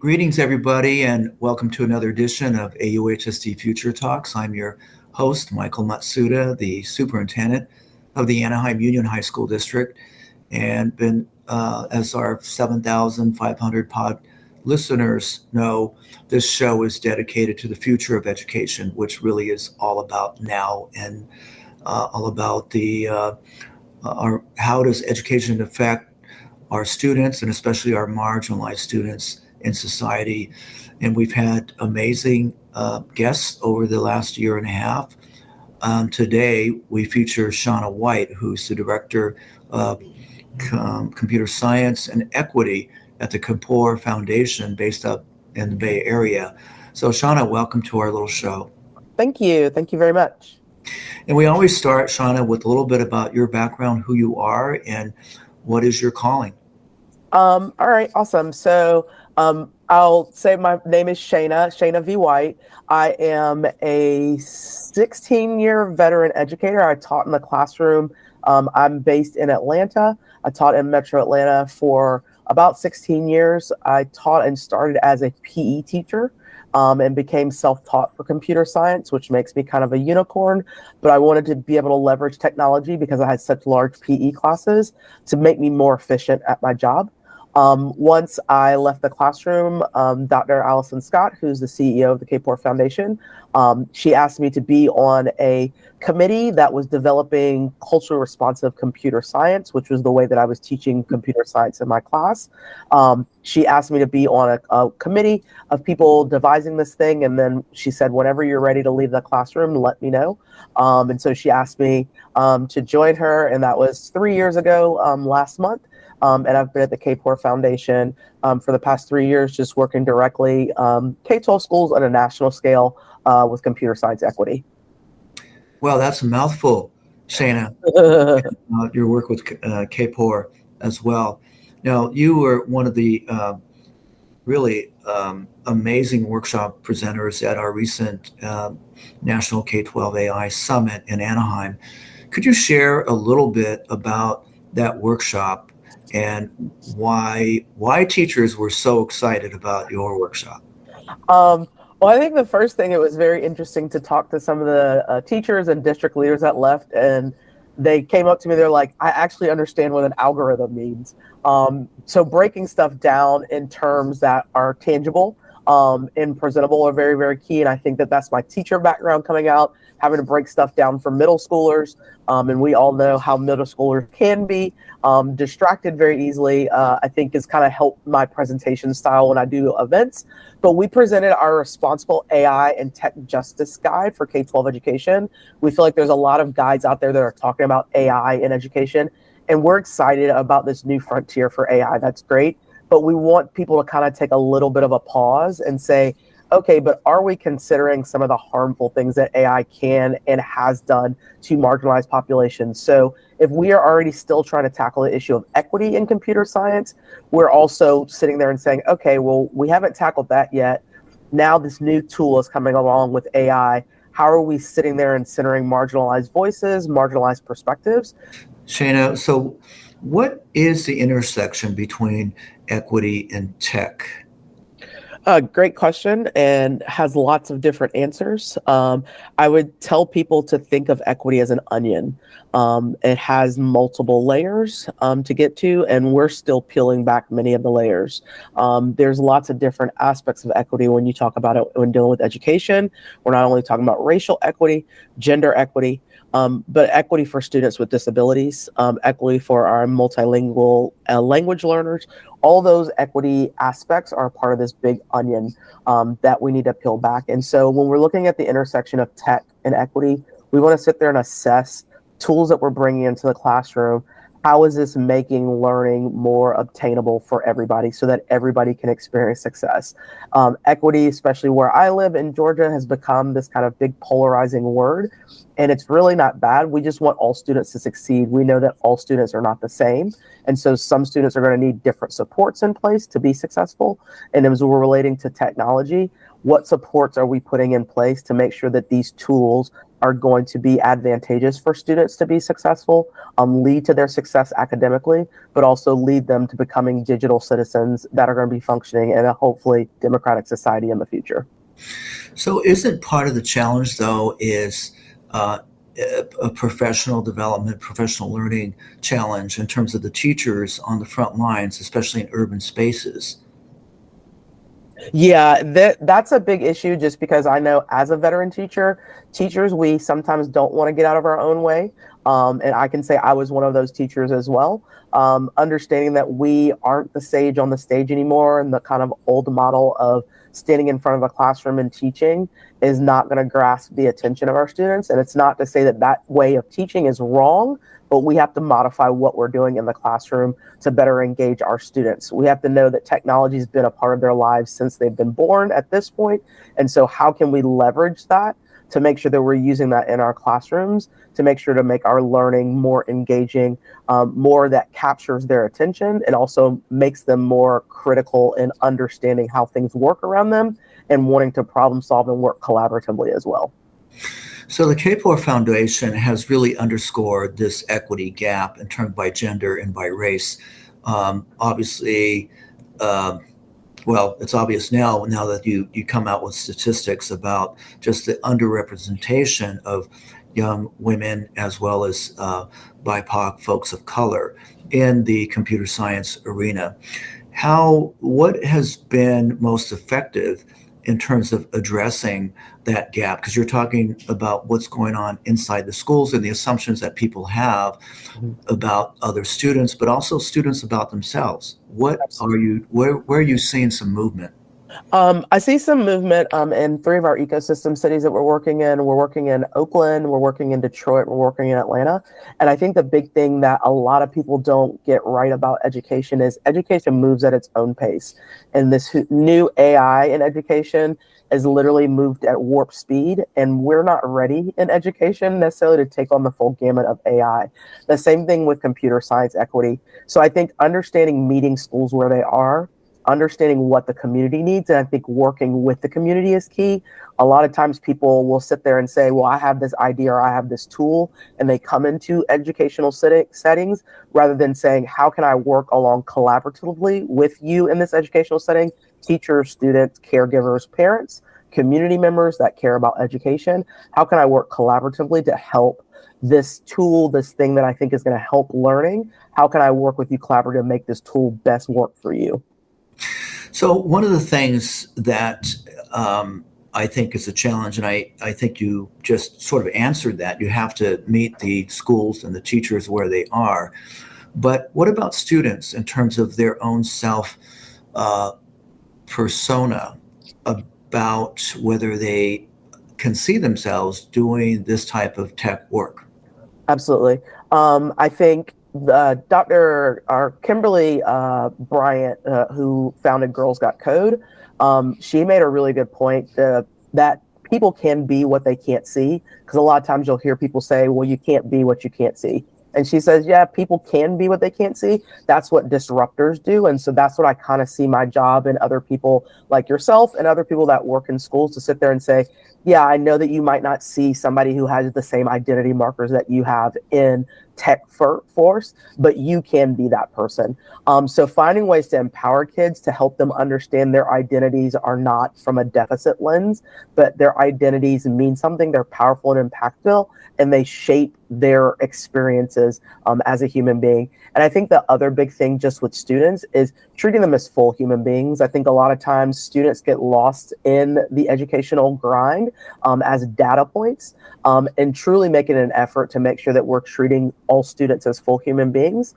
Greetings, everybody, and welcome to another edition of AUHSD Future Talks. I'm your host, Michael Matsuda, the superintendent of the Anaheim Union High School District, and been, as our 7,500 pod listeners know, this show is dedicated to the future of education, which really is all about now and all about how does education affect our students and especially our marginalized students in society. And we've had amazing guests over the last year and a half. Today, we feature Shana V, who's the Director of Computer Science and Equity at the Kapor Foundation based up in the Bay Area. So Shana, welcome to our little show. Thank you. Thank you very much. And we always start, Shana, with a little bit about your background, who you are, and what is your calling? All right, awesome. So I'll say my name is Shana V. White. I am a 16-year veteran educator. I taught in the classroom. I'm based in Atlanta. I taught in Metro Atlanta for about 16 years. I taught and started as a PE teacher. And became self-taught for computer science, which makes me kind of a unicorn. But I wanted to be able to leverage technology because I had such large PE classes to make me more efficient at my job. Once I left the classroom, Dr. Allison Scott, who's the CEO of the Kapor Foundation, she asked me to be on a committee that was developing culturally responsive computer science, which was the way that I was teaching computer science in my class. She asked me to be on a committee of people devising this thing. And then she said, whenever you're ready to leave the classroom, let me know. And so she asked me to join her. And that was 3 years ago, last month. And I've been at the Kapor Foundation for the past 3 years, just working directly K12 schools on a national scale with computer science equity. Well, that's a mouthful, Shana. Your work with Kapor as well. Now, you were one of the really amazing workshop presenters at our recent National K12 AI Summit in Anaheim. Could you share a little bit about that workshop and why teachers were so excited about your workshop? Well, I think the first thing, it was very interesting to talk to some of the teachers and district leaders that left, and they came up to me, they're like, I actually understand what an algorithm means. So breaking stuff down in terms that are tangible and presentable are very, very key. And I think that that's my teacher background coming out, having to break stuff down for middle schoolers. And we all know how middle schoolers can be distracted very easily, I think has kind of helped my presentation style when I do events. But we presented our responsible AI and tech justice guide for K-12 education. We feel like there's a lot of guides out there that are talking about AI in education. And we're excited about this new frontier for AI. That's great. But we want people to kind of take a little bit of a pause and say, okay, but are we considering some of the harmful things that AI can and has done to marginalized populations? So if we are already still trying to tackle the issue of equity in computer science, we're also sitting there and saying, okay, well, we haven't tackled that yet. Now this new tool is coming along with AI. How are we sitting there and centering marginalized voices, marginalized perspectives? Shana, so what is the intersection between equity and tech? Great question, and has lots of different answers. I would tell people to think of equity as an onion. It has multiple layers to get to, and we're still peeling back many of the layers. There's lots of different aspects of equity when you talk about it when dealing with education. We're not only talking about racial equity, gender equity, but equity for students with disabilities, equity for our multilingual language learners. All those equity aspects are part of this big onion that we need to peel back. And so when we're looking at the intersection of tech and equity, we want to sit there and assess tools that we're bringing into the classroom. How is this making learning more obtainable for everybody so that everybody can experience success? Equity, especially where I live in Georgia, has become this kind of big polarizing word. And it's really not bad. We just want all students to succeed. We know that all students are not the same. And so some students are going to need different supports in place to be successful. And as we're relating to technology, what supports are we putting in place to make sure that these tools are going to be advantageous for students to be successful, lead to their success academically, but also lead them to becoming digital citizens that are going to be functioning in a hopefully democratic society in the future. So isn't part of the challenge, though, is a professional development, professional learning challenge in terms of the teachers on the front lines, especially in urban spaces? Yeah, that's a big issue just because I know as a veteran teachers, we sometimes don't want to get out of our own way. And I can say I was one of those teachers as well. Understanding that we aren't the sage on the stage anymore, and the kind of old model of standing in front of a classroom and teaching is not going to grasp the attention of our students. And it's not to say that that way of teaching is wrong, but we have to modify what we're doing in the classroom to better engage our students. We have to know that technology has been a part of their lives since they've been born at this point. And so how can we leverage that to make sure that we're using that in our classrooms to make sure to make our learning more engaging, more that captures their attention and also makes them more critical in understanding how things work around them and wanting to problem solve and work collaboratively as well. So the Kapor Foundation has really underscored this equity gap in terms by gender and by race. Obviously, well, it's obvious now that you come out with statistics about just the underrepresentation of young women as well as BIPOC folks of color in the computer science arena. What has been most effective in terms of addressing that gap? Because you're talking about what's going on inside the schools and the assumptions that people have about other students, but also students about themselves. Where are you seeing some movement? I see some movement in three of our ecosystem cities that we're working in. We're working in Oakland, we're working in Detroit, we're working in Atlanta. And I think the big thing that a lot of people don't get right about education is education moves at its own pace. And this new AI in education is literally moved at warp speed. And we're not ready in education necessarily to take on the full gamut of AI. The same thing with computer science equity. So I think understanding meeting schools where they are, understanding what the community needs, and I think working with the community is key. A lot of times people will sit there and say, well, I have this idea or I have this tool, and they come into educational settings rather than saying, how can I work along collaboratively with you in this educational setting? Teachers, students, caregivers, parents, community members that care about education. How can I work collaboratively to help this tool, this thing that I think is going to help learning? How can I work with you collaboratively to make this tool best work for you? So one of the things that I think is a challenge, and I think you just sort of answered that. You have to meet the schools and the teachers where they are. But what about students in terms of their own self persona about whether they can see themselves doing this type of tech work? Absolutely. I think Dr. Kimberly Bryant, who founded Girls Got Code, she made a really good point that people can be what they can't see. Because a lot of times you'll hear people say, well, you can't be what you can't see. And she says, yeah, people can be what they can't see. That's what disruptors do. And so that's what I kind of see my job and other people like yourself and other people that work in schools to sit there and say, yeah, I know that you might not see somebody who has the same identity markers that you have in tech force, but you can be that person. So finding ways to empower kids to help them understand their identities are not from a deficit lens, but their identities mean something, they're powerful and impactful, and they shape their experiences as a human being. And I think the other big thing just with students is treating them as full human beings. I think a lot of times students get lost in the educational grind as data points, and truly making an effort to make sure that we're treating all students as full human beings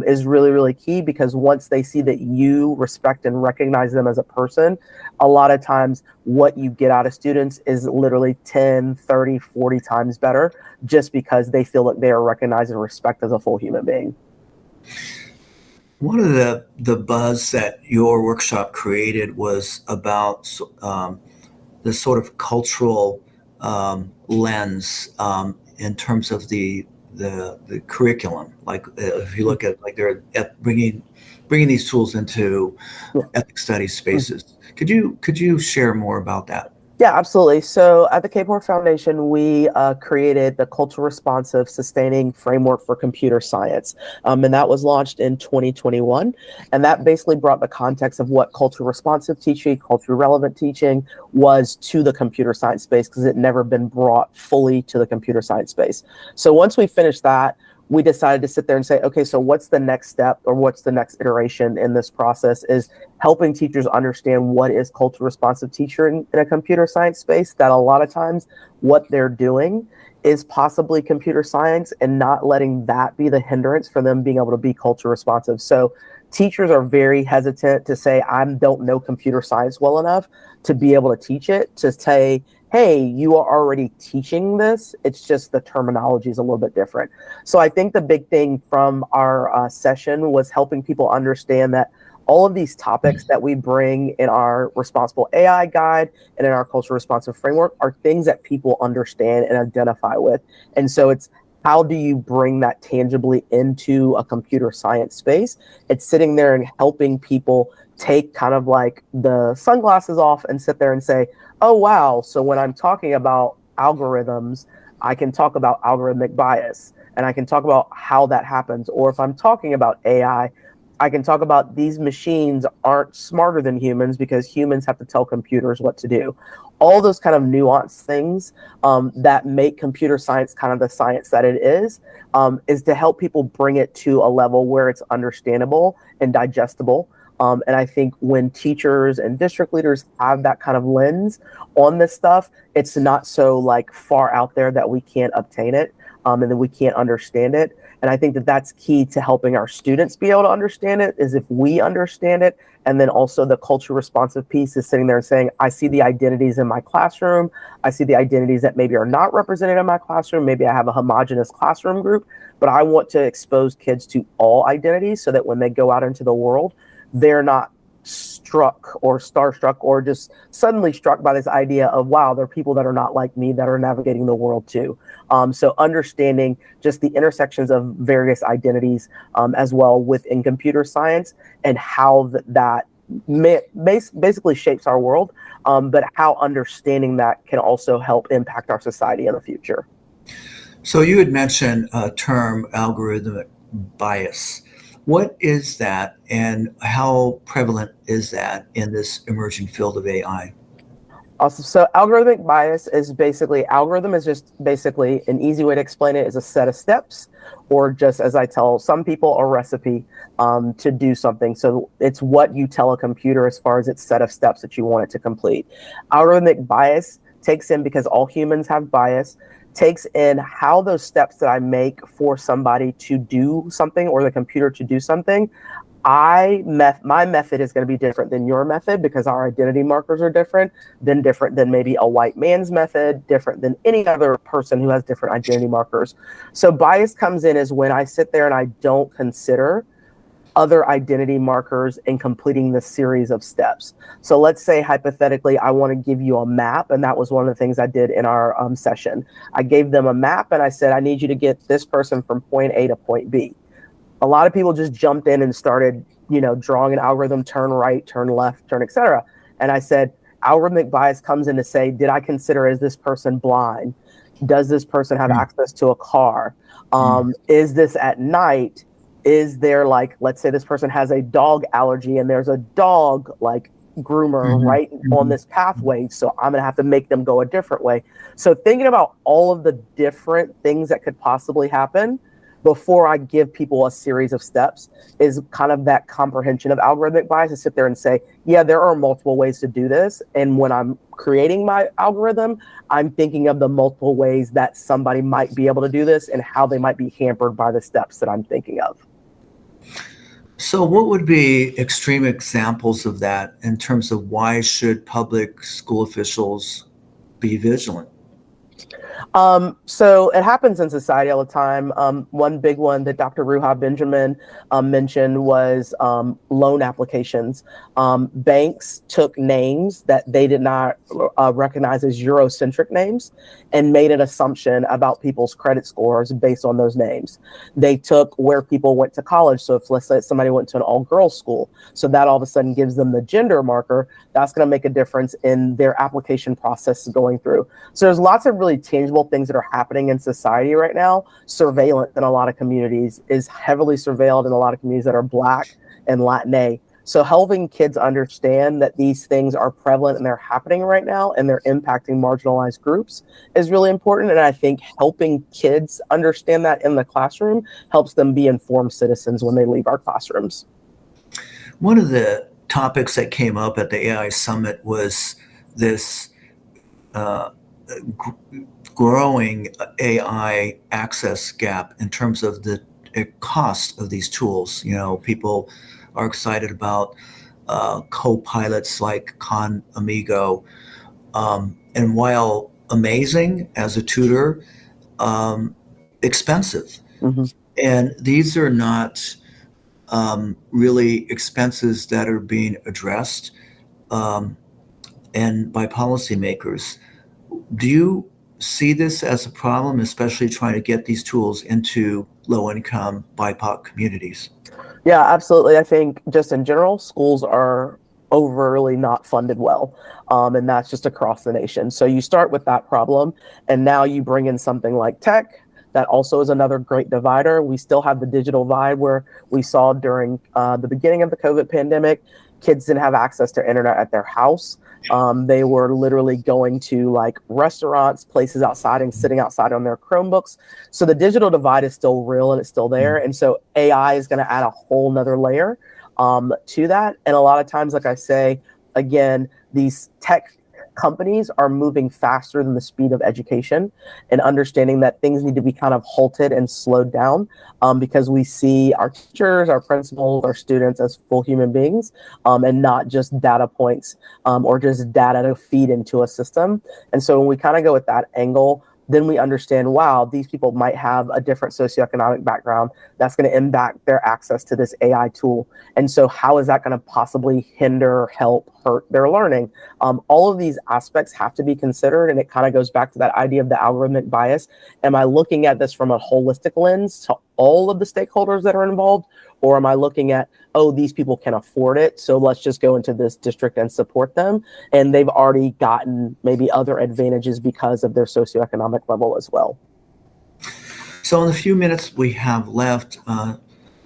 is really, really key, because once they see that you respect and recognize them as a person, a lot of times what you get out of students is literally 10, 30, 40 times better, just because they feel that they are recognized and respected as a full human being. One of the buzz that your workshop created was about the sort of cultural lens in terms of the the curriculum. Like if you look at like they're bringing these tools into ethics study spaces. Could you share more about that? Yeah, absolutely. So at the Kapor Foundation, we created the Culture Responsive Sustaining Framework for Computer Science. And that was launched in 2021. And that basically brought the context of what culture responsive teaching, culture relevant teaching was to the computer science space, because it never been brought fully to the computer science space. So once we finished that, we decided to sit there and say, okay, so what's the next step, or what's the next iteration in this process, is helping teachers understand what is culture responsive teaching in a computer science space, that a lot of times what they're doing is possibly computer science, and not letting that be the hindrance for them being able to be culture responsive. So teachers are very hesitant to say, I don't know computer science well enough to be able to teach it, to say, hey, you are already teaching this. It's just the terminology is a little bit different. So I think the big thing from our session was helping people understand that all of these topics that we bring in our responsible AI guide and in our culture responsive framework are things that people understand and identify with. And so it's, how do you bring that tangibly into a computer science space? It's sitting there and helping people take kind of like the sunglasses off and sit there and say, oh, wow, so when I'm talking about algorithms, I can talk about algorithmic bias, and I can talk about how that happens. Or if I'm talking about AI, I can talk about these machines aren't smarter than humans because humans have to tell computers what to do. All those kind of nuanced things that make computer science kind of the science that it is to help people bring it to a level where it's understandable and digestible. And I think when teachers and district leaders have that kind of lens on this stuff, it's not so like far out there that we can't obtain it and that we can't understand it. And I think that that's key to helping our students be able to understand it, is if we understand it. And then also the culture responsive piece is sitting there and saying, I see the identities in my classroom. I see the identities that maybe are not represented in my classroom. Maybe I have a homogenous classroom group, but I want to expose kids to all identities so that when they go out into the world, they're not struck or starstruck or just suddenly struck by this idea of, wow, there are people that are not like me that are navigating the world too. So understanding just the intersections of various identities as well within computer science, and how that basically shapes our world, but how understanding that can also help impact our society in the future. So you had mentioned a term, algorithmic bias. What is that, and how prevalent is that in this emerging field of AI? Awesome. So algorithmic bias is basically, algorithm is just basically, an easy way to explain it is a set of steps, or just, as I tell some people, a recipe to do something. So it's what you tell a computer as far as its set of steps that you want it to complete. Algorithmic bias takes in, because all humans have bias, takes in how those steps that I make for somebody to do something, or the computer to do something, my method is going to be different than your method, because our identity markers are different than maybe a white man's method, different than any other person who has different identity markers. So bias comes in is when I sit there and I don't consider other identity markers in completing the series of steps. So let's say hypothetically, I want to give you a map, and that was one of the things I did in our session. I gave them a map and I said, I need you to get this person from point A to point B. A lot of people just jumped in and started, drawing an algorithm, turn right, turn left, turn, etc. And I said, algorithmic bias comes in to say, did I consider, is this person blind? Does this person have access to a car? Is this at night? Is there, like, let's say this person has a dog allergy and there's a dog like groomer right on this pathway, so I'm gonna have to make them go a different way. So thinking about all of the different things that could possibly happen before I give people a series of steps is kind of that comprehension of algorithmic bias, to sit there and say, yeah, there are multiple ways to do this. And when I'm creating my algorithm, I'm thinking of the multiple ways that somebody might be able to do this and how they might be hampered by the steps that I'm thinking of. So what would be extreme examples of that in terms of why should public school officials be vigilant? So it happens in society all the time. One big one that Dr. Ruha Benjamin mentioned was loan applications. Banks took names that they did not recognize as Eurocentric names and made an assumption about people's credit scores based on those names. They took where people went to college. So if, let's say, somebody went to an all-girls school, so that all of a sudden gives them the gender marker, that's going to make a difference in their application process going through. So there's lots of really tangible things that are happening in society right now. Surveillance in a lot of communities is heavily surveilled in a lot of communities that are Black and Latina. So helping kids understand that these things are prevalent and they're happening right now and they're impacting marginalized groups is really important. And I think helping kids understand that in the classroom helps them be informed citizens when they leave our classrooms. One of the topics that came up at the AI Summit was this growing AI access gap in terms of the cost of these tools. You know, people are excited about co-pilots like Khan Amigo. And while amazing as a tutor, expensive. Mm-hmm. And these are not really expenses that are being addressed and by policymakers. Do you see this as a problem, especially trying to get these tools into low-income BIPOC communities? Yeah, absolutely. I think just in general, schools are overly not funded well. And that's just across the nation. So you start with that problem, and now you bring in something like tech. That also is another great divider. We still have the digital divide where we saw during the beginning of the COVID pandemic, kids didn't have access to internet at their house. They were literally going to like restaurants, places outside and sitting outside on their Chromebooks. So the digital divide is still real and it's still there. And so AI is going to add a whole nother layer to that. And a lot of times, like I say, again, these tech companies are moving faster than the speed of education and understanding that things need to be kind of halted and slowed down because we see our teachers, our principals, our students as full human beings and not just data points or just data to feed into a system. And so when we kind of go with that angle, then we understand, wow, these people might have a different socioeconomic background that's going to impact their access to this AI tool. And so how is that going to possibly hinder, help, hurt their learning? All of these aspects have to be considered. And it kind of goes back to that idea of the algorithmic bias. Am I looking at this from a holistic lens to all of the stakeholders that are involved? Or am I looking at, oh, these people can afford it, so let's just go into this district and support them? And they've already gotten maybe other advantages because of their socioeconomic level as well. So in the few minutes we have left,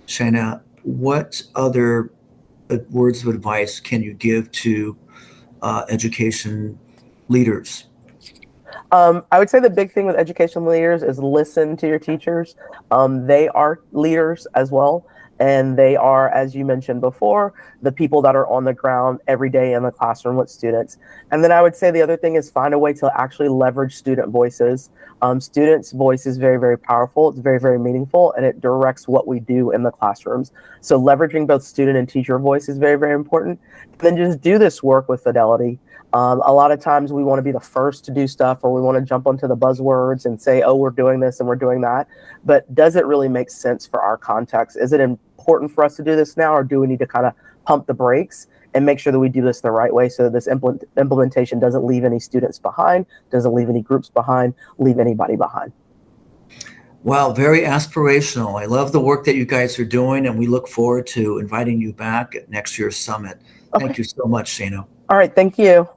Shana, what other words of advice can you give to education leaders? I would say the big thing with education leaders is listen to your teachers. They are leaders as well. And they are, as you mentioned before, the people that are on the ground every day in the classroom with students. And then I would say the other thing is find a way to actually leverage student voices. Students' voice is very, very powerful. It's very, very meaningful, and it directs what we do in the classrooms. So leveraging both student and teacher voice is very, very important. And then just do this work with fidelity. A lot of times we want to be the first to do stuff, or we want to jump onto the buzzwords and say, oh, we're doing this and we're doing that. But does it really make sense for our context? Is it important for us to do this now, or do we need to kind of pump the brakes and make sure that we do this the right way so that this implementation doesn't leave any students behind, doesn't leave any groups behind, leave anybody behind? Wow, very aspirational. I love the work that you guys are doing, and we look forward to inviting you back at next year's summit. Okay. Thank you so much, Shana. All right, thank you.